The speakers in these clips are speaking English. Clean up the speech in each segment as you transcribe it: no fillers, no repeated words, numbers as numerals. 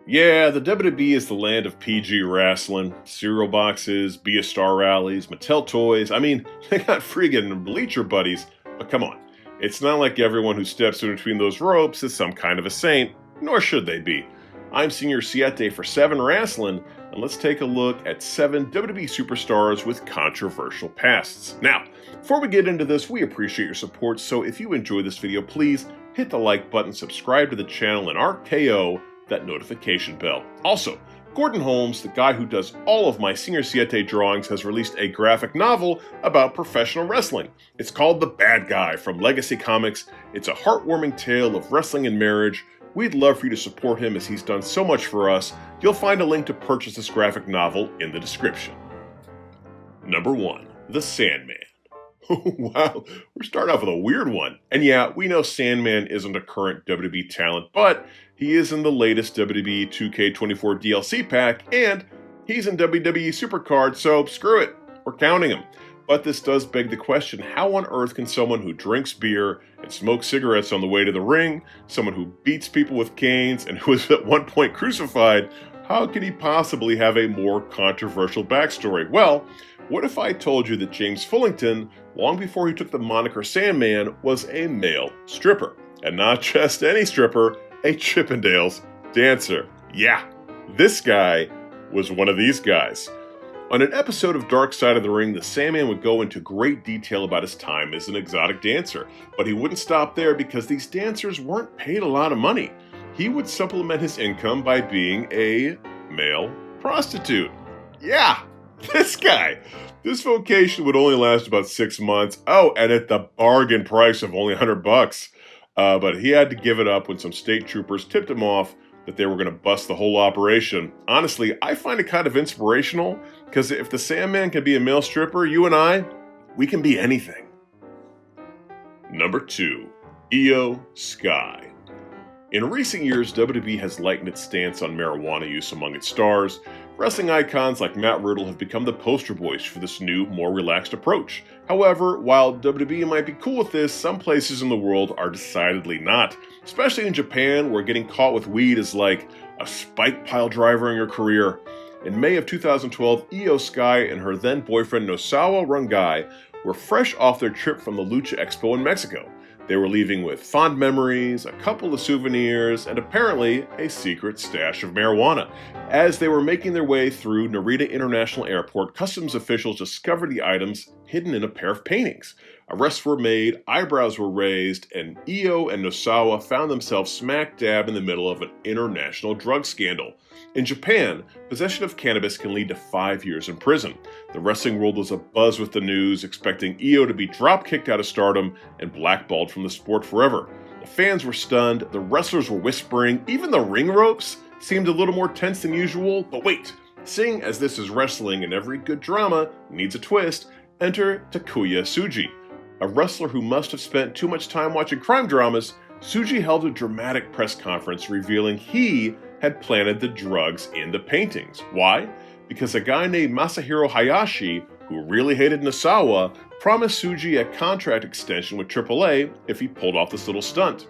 Yeah, the WWE is the land of PG wrestling, cereal boxes, Be a Star rallies, Mattel toys. I mean, they got friggin' bleacher buddies, but come on. It's not like everyone who steps in between those ropes is some kind of a saint, nor should they be. I'm Senior Siete for 7 Rasslin, and let's take a look at 7 WWE superstars with controversial pasts. Now, before we get into this, we appreciate your support, so if you enjoyed this video, please hit the like button, subscribe to the channel, and RKO that notification bell. Also, Gordon Holmes, the guy who does all of my Senior Siete drawings, has released a graphic novel about professional wrestling. It's called The Bad Guy from Legacy Comics. It's a heartwarming tale of wrestling and marriage. We'd love for you to support him as he's done so much for us. You'll find a link to purchase this graphic novel in the description. Number 1. The Sandman. Wow, we're starting off with a weird one. And yeah, we know Sandman isn't a current WWE talent, but he is in the latest WWE 2K24 DLC pack, and he's in WWE Supercard, so screw it, we're counting him. But this does beg the question, how on earth can someone who drinks beer and smokes cigarettes on the way to the ring, someone who beats people with canes and who was at one point crucified, how could he possibly have a more controversial backstory? Well, what if I told you that James Fullington, long before he took the moniker Sandman, was a male stripper? And not just any stripper, a Chippendales dancer. Yeah, this guy was one of these guys. On an episode of Dark Side of the Ring, the Sandman would go into great detail about his time as an exotic dancer, but he wouldn't stop there because these dancers weren't paid a lot of money. He would supplement his income by being a male prostitute. Yeah, this guy. This vocation would only last about 6 months. Oh, and at the bargain price of only $100. But he had to give it up when some state troopers tipped him off that they were going to bust the whole operation. Honestly, I find it kind of inspirational, because if the Sandman can be a male stripper, you and I, we can be anything. Number 2. Io Sky. In recent years, WWE has lightened its stance on marijuana use among its stars. Wrestling icons like Matt Riddle have become the poster boys for this new, more relaxed approach. However, while WWE might be cool with this, some places in the world are decidedly not. Especially in Japan, where getting caught with weed is like a spike pile driver in your career. In May of 2012, Io Sky and her then boyfriend Nosawa Rangai were fresh off their trip from the Lucha Expo in Mexico. They were leaving with fond memories, a couple of souvenirs, and apparently a secret stash of marijuana. As they were making their way through Narita International Airport, customs officials discovered the items hidden in a pair of paintings. Arrests were made, eyebrows were raised, and Io and Nosawa found themselves smack dab in the middle of an international drug scandal. In Japan, possession of cannabis can lead to 5 years in prison. The wrestling world was abuzz with the news, expecting Io to be drop-kicked out of stardom and blackballed from the sport forever. The fans were stunned, the wrestlers were whispering, even the ring ropes seemed a little more tense than usual. But wait, seeing as this is wrestling and every good drama needs a twist, enter Takuya Tsuji. A wrestler who must have spent too much time watching crime dramas, Tsuji held a dramatic press conference revealing he had planted the drugs in the paintings. Why? Because a guy named Masahiro Hayashi, who really hated Nosawa, promised Tsuji a contract extension with AAA if he pulled off this little stunt.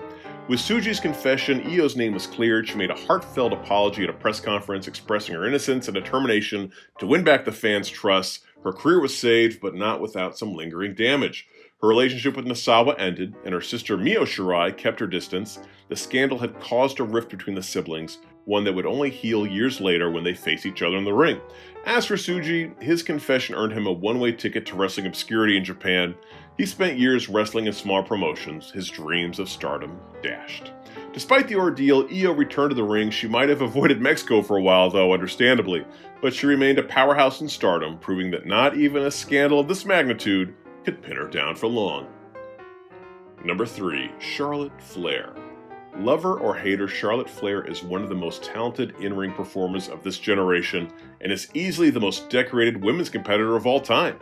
With Tsuji's confession, Io's name was cleared. She made a heartfelt apology at a press conference expressing her innocence and determination to win back the fans' trust. Her career was saved, but not without some lingering damage. Her relationship with Nosawa ended, and her sister Mio Shirai kept her distance. The scandal had caused a rift between the siblings, one that would only heal years later when they face each other in the ring. As for Tsuji, his confession earned him a one-way ticket to wrestling obscurity in Japan. He spent years wrestling in small promotions, his dreams of stardom dashed. Despite the ordeal, Io returned to the ring. She might have avoided Mexico for a while, though, understandably, but she remained a powerhouse in stardom, proving that not even a scandal of this magnitude could pin her down for long. Number 3. Charlotte Flair. Lover or hater, Charlotte Flair is one of the most talented in-ring performers of this generation and is easily the most decorated women's competitor of all time.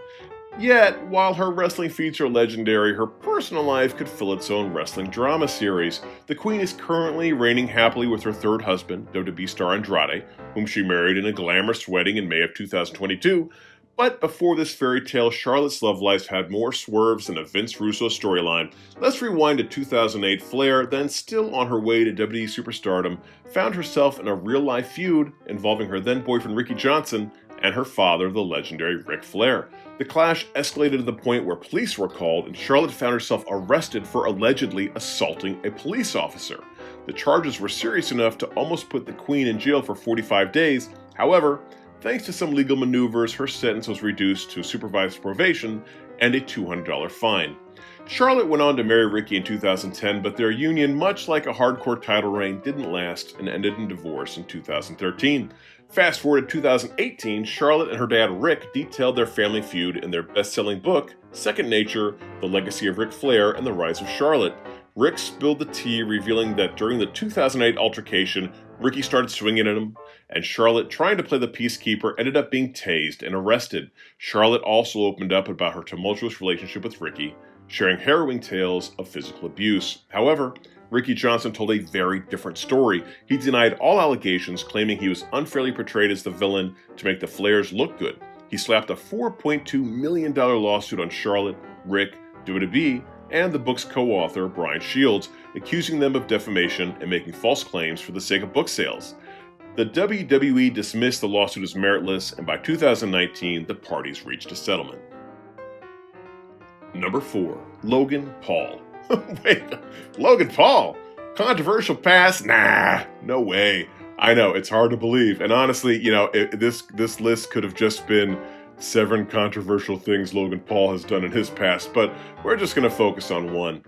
Yet, while her wrestling feats are legendary, her personal life could fill its own wrestling drama series. The Queen is currently reigning happily with her third husband, WWE star Andrade, whom she married in a glamorous wedding in May of 2022. But before this fairy tale, Charlotte's love life had more swerves than a Vince Russo storyline. Let's rewind to 2008. Flair, then still on her way to WWE Superstardom, found herself in a real-life feud involving her then-boyfriend Ricky Johnson and her father, the legendary Ric Flair. The clash escalated to the point where police were called, and Charlotte found herself arrested for allegedly assaulting a police officer. The charges were serious enough to almost put the Queen in jail for 45 days. However, thanks to some legal maneuvers, her sentence was reduced to supervised probation and a $200 fine. Charlotte went on to marry Ricky in 2010, but their union, much like a hardcore title reign, didn't last and ended in divorce in 2013. Fast forward to 2018, Charlotte and her dad Rick detailed their family feud in their best-selling book, Second Nature: The Legacy of Ric Flair and the Rise of Charlotte. Rick spilled the tea, revealing that during the 2008 altercation, Ricky started swinging at him, and Charlotte, trying to play the peacekeeper, ended up being tased and arrested. Charlotte also opened up about her tumultuous relationship with Ricky, sharing harrowing tales of physical abuse. However, Ricky Johnson told a very different story. He denied all allegations, claiming he was unfairly portrayed as the villain to make the Flairs look good. He slapped a $4.2 million lawsuit on Charlotte, Rick, WWE, and the book's co-author, Brian Shields, accusing them of defamation and making false claims for the sake of book sales. The WWE dismissed the lawsuit as meritless, and by 2019, the parties reached a settlement. Number 4. Logan Paul. Wait, Logan Paul? Controversial past? Nah, no way. I know, it's hard to believe. And honestly, this list could have just been 7 controversial things Logan Paul has done in his past, but we're just going to focus on one.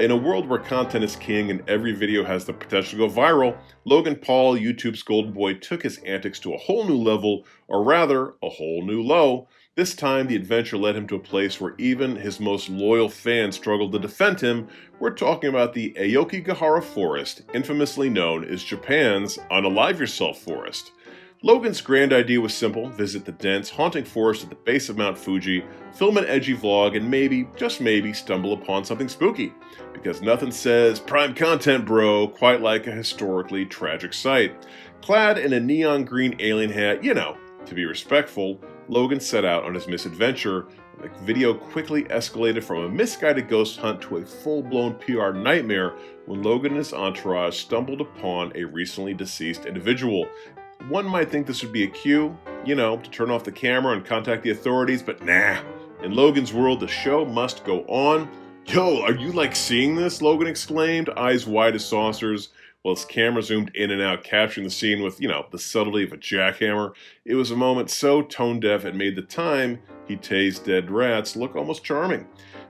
In a world where content is king and every video has the potential to go viral, Logan Paul, YouTube's golden boy, took his antics to a whole new level, or rather, a whole new low. This time, the adventure led him to a place where even his most loyal fans struggled to defend him. We're talking about the Aokigahara Forest, infamously known as Japan's Unalive Yourself Forest. Logan's grand idea was simple: visit the dense, haunting forest at the base of Mount Fuji, film an edgy vlog, and maybe, just maybe, stumble upon something spooky. Because nothing says prime content, bro, quite like a historically tragic sight. Clad in a neon green alien hat, to be respectful, Logan set out on his misadventure. The video quickly escalated from a misguided ghost hunt to a full-blown PR nightmare when Logan and his entourage stumbled upon a recently deceased individual. One might think this would be a cue, to turn off the camera and contact the authorities, but nah. In Logan's world, the show must go on. Yo, are you seeing this? Logan exclaimed, eyes wide as saucers, while his camera zoomed in and out, capturing the scene with, the subtlety of a jackhammer. It was a moment so tone-deaf it made the time he tased dead rats look almost charming.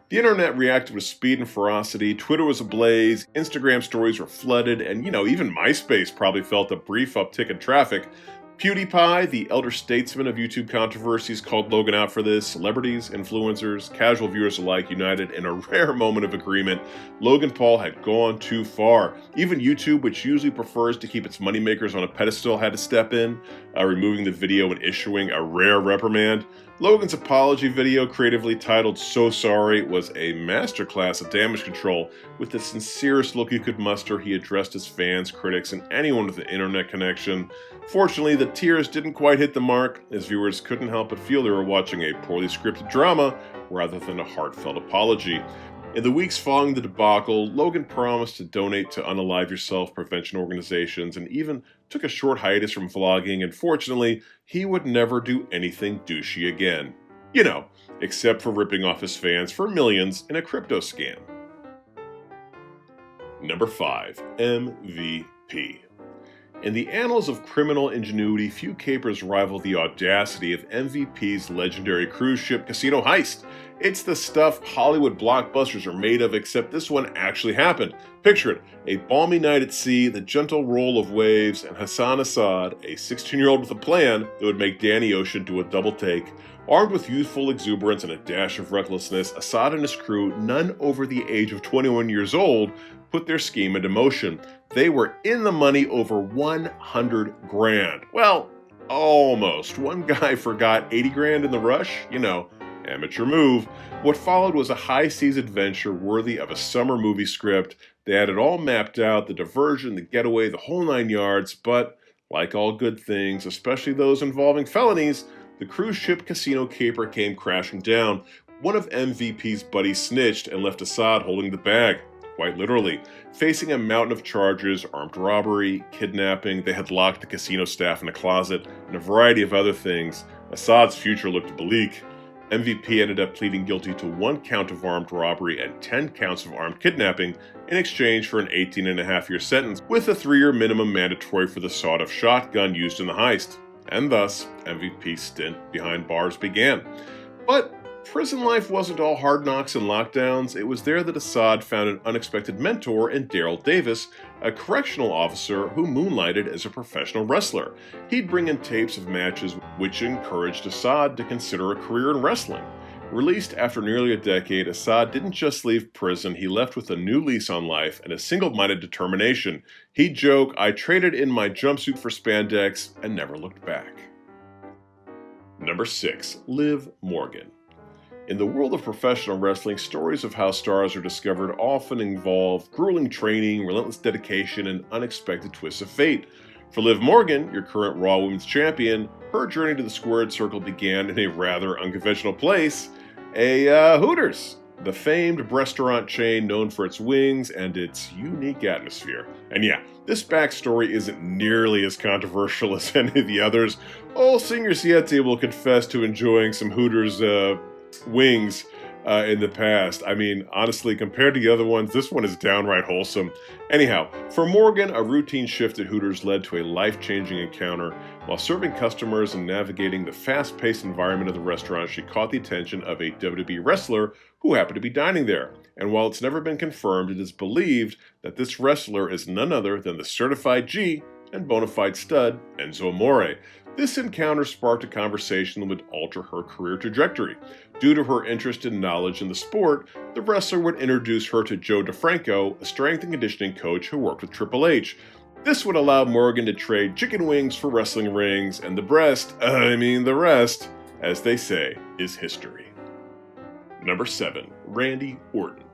The internet reacted with speed and ferocity, Twitter was ablaze, Instagram stories were flooded, and even MySpace probably felt a brief uptick in traffic. PewDiePie, the elder statesman of YouTube controversies, called Logan out for this. Celebrities, influencers, casual viewers alike united in a rare moment of agreement. Logan Paul had gone too far. Even YouTube, which usually prefers to keep its moneymakers on a pedestal, had to step in, removing the video and issuing a rare reprimand. Logan's apology video, creatively titled "So Sorry," was a masterclass of damage control. With the sincerest look you could muster, he addressed his fans, critics, and anyone with an internet connection. Fortunately, the tears didn't quite hit the mark, as viewers couldn't help but feel they were watching a poorly scripted drama rather than a heartfelt apology. In the weeks following the debacle, Logan promised to donate to Unalive Yourself prevention organizations and even took a short hiatus from vlogging, and fortunately, he would never do anything douchey again. Except for ripping off his fans for millions in a crypto scam. Number 5. MVP. In the annals of criminal ingenuity, few capers rival the audacity of MVP's legendary cruise ship casino heist. It's the stuff Hollywood blockbusters are made of, except this one actually happened. Picture it: a balmy night at sea, the gentle roll of waves, and Hassan Assad, a 16-year-old with a plan that would make Danny Ocean do a double take. Armed with youthful exuberance and a dash of recklessness, Assad and his crew, none over the age of 21 years old, put their scheme into motion. They were in the money over 100 grand. Well, almost. One guy forgot 80 grand in the rush. Amateur move. What followed was a high-seas adventure worthy of a summer movie script. They had it all mapped out: the diversion, the getaway, the whole 9 yards. But, like all good things, especially those involving felonies, the cruise ship casino caper came crashing down. One of MVP's buddies snitched and left Assad holding the bag, quite literally, facing a mountain of charges: armed robbery, kidnapping. They had locked the casino staff in a closet, and a variety of other things. Assad's future looked bleak. MVP ended up pleading guilty to 1 count of armed robbery and 10 counts of armed kidnapping in exchange for an 18.5-year sentence, with a 3-year minimum mandatory for the sawed-off shotgun used in the heist. And thus, MVP's stint behind bars began. But prison life wasn't all hard knocks and lockdowns. It was there that Assad found an unexpected mentor in Daryl Davis, a correctional officer who moonlighted as a professional wrestler. He'd bring in tapes of matches which encouraged Assad to consider a career in wrestling. Released after nearly a decade, Assad didn't just leave prison, he left with a new lease on life and a single-minded determination. He'd joke, "I traded in my jumpsuit for spandex," and never looked back. Number 6. Liv Morgan. In the world of professional wrestling, stories of how stars are discovered often involve grueling training, relentless dedication, and unexpected twists of fate. For Liv Morgan, your current Raw Women's Champion, her journey to the squared circle began in a rather unconventional place, Hooters, the famed restaurant chain known for its wings and its unique atmosphere. And yeah, this backstory isn't nearly as controversial as any of the others. Old Singer Siete will confess to enjoying some Hooters wings in the past. I mean, honestly, compared to the other ones, this one is downright wholesome. Anyhow, for Morgan, a routine shift at Hooters led to a life-changing encounter. While serving customers and navigating the fast-paced environment of the restaurant, she caught the attention of a WWE wrestler who happened to be dining there. And while it's never been confirmed, it is believed that this wrestler is none other than the certified G and bona fide stud, Enzo Amore. This encounter sparked a conversation that would alter her career trajectory. Due to her interest and knowledge in the sport, the wrestler would introduce her to Joe DeFranco, a strength and conditioning coach who worked with Triple H. This would allow Morgan to trade chicken wings for wrestling rings, and the rest, as they say, is history. Number 7. Randy Orton.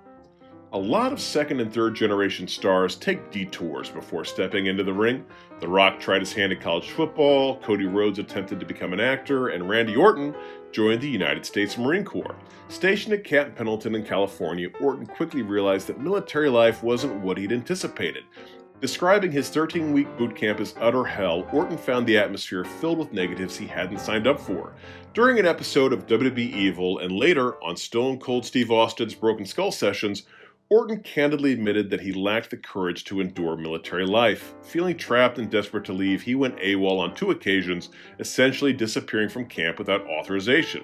A lot of second and third generation stars take detours before stepping into the ring. The Rock tried his hand at college football, Cody Rhodes attempted to become an actor, and Randy Orton joined the United States Marine Corps. Stationed at Camp Pendleton in California, Orton quickly realized that military life wasn't what he'd anticipated. Describing his 13-week boot camp as utter hell, Orton found the atmosphere filled with negatives he hadn't signed up for. During an episode of WWE Evil and later on Stone Cold Steve Austin's Broken Skull sessions, Orton candidly admitted that he lacked the courage to endure military life. Feeling trapped and desperate to leave, he went AWOL on 2 occasions, essentially disappearing from camp without authorization.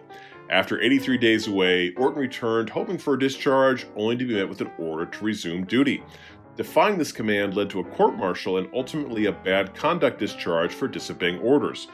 After 83 days away, Orton returned, hoping for a discharge, only to be met with an order to resume duty. Defying this command led to a court-martial and ultimately a bad conduct discharge for disobeying orders.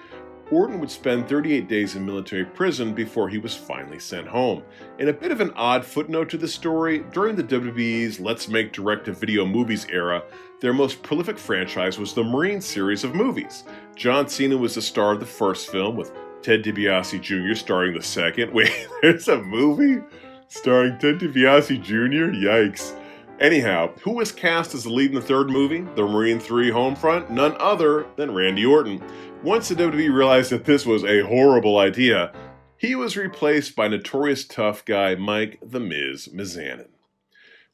Orton would spend 38 days in military prison before he was finally sent home. In a bit of an odd footnote to the story, during the WWE's Let's Make Direct-to-Video Movies era, their most prolific franchise was the Marine series of movies. John Cena was the star of the first film, with Ted DiBiase Jr. starring the second. Wait, there's a movie starring Ted DiBiase Jr.? Yikes. Anyhow, who was cast as the lead in the third movie, the Marine 3 Homefront? None other than Randy Orton. Once the WWE realized that this was a horrible idea, he was replaced by notorious tough guy Mike "The Miz" Mizanin.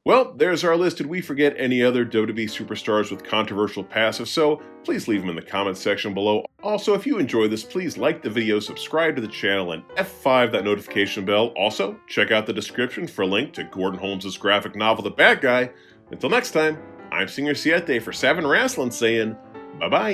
Well, there's our list. Did we forget any other WWE superstars with controversial past? If so, please leave them in the comments section below. Also, if you enjoy this, please like the video, subscribe to the channel, and F5 that notification bell. Also, check out the description for a link to Gordon Holmes' graphic novel, The Bad Guy. Until next time, I'm Singer Siete for 7 Rasslin saying bye-bye.